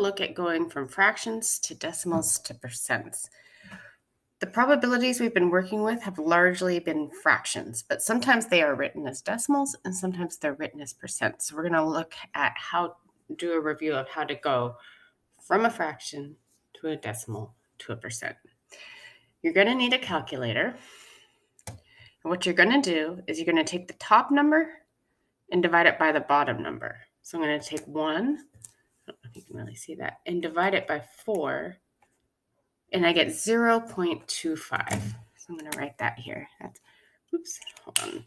look at going from fractions to decimals to percents. The probabilities we've been working with have largely been fractions, but sometimes they are written as decimals and sometimes they're written as percents. So we're going to look at do a review of how to go from a fraction to a decimal to a percent. You're going to need a calculator. And what you're going to do is you're going to take the top number and divide it by the bottom number. So I'm going to take 1, I don't know if you can really see that, and divide it by 4, and I get 0.25. So I'm going to write that here. That's, hold on,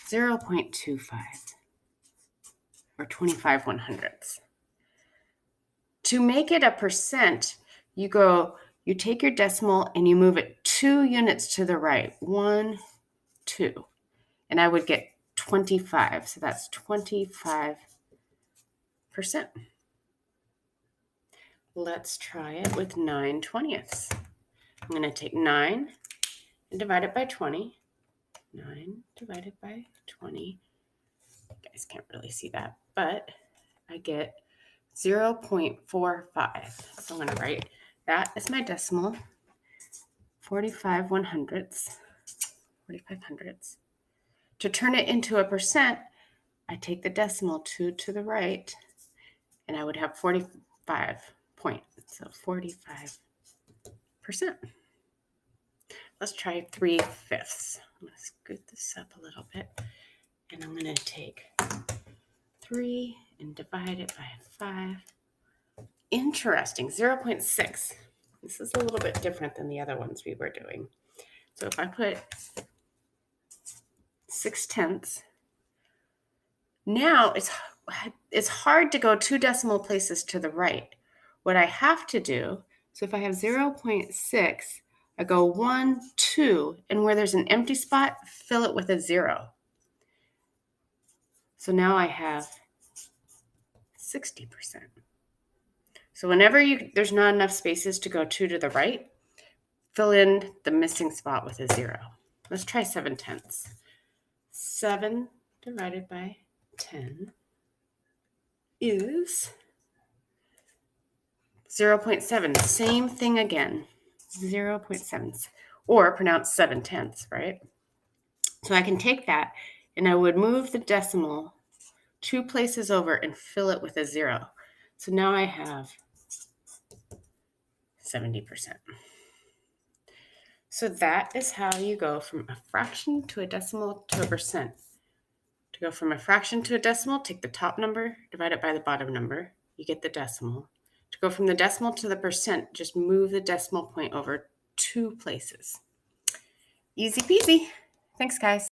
0.25, or 25 100ths. To make it a percent, you take your decimal and you move it 2 units to the right, 1, 2, and I would get 25. So that's 25%. Let's try it with 9/20. I'm going to take 9 and divide it by 20. 9 divided by 20. You guys can't really see that, but I get 0.45. So I'm going to write that as my decimal, 45 100ths. To turn it into a percent, I take the decimal 2 to the right, and I would have 45 points. So 45%. Let's try 3/5. I'm going to scoot this up a little bit, and I'm going to take 3 and divide it by 5. Interesting, 0.6. This is a little bit different than the other ones we were doing. So if I put 6/10, now it's hard to go 2 decimal places to the right. What I have to do, so if I have 0.6, I go 1, 2, and where there's an empty spot, fill it with a 0. So now I have 60%. So whenever there's not enough spaces to go 2 to the right, fill in the missing spot with a 0. Let's try 7/10. 7 divided by 10 is 0.7. Same thing again, 0.7, or pronounced 7/10, right? So I can take that and I would move the decimal 2 places over and fill it with a 0. So now I have 70%. So that is how you go from a fraction to a decimal to a percent. To go from a fraction to a decimal, take the top number, divide it by the bottom number, you get the decimal. To go from the decimal to the percent, just move the decimal point over 2 places. Easy peasy. Thanks, guys.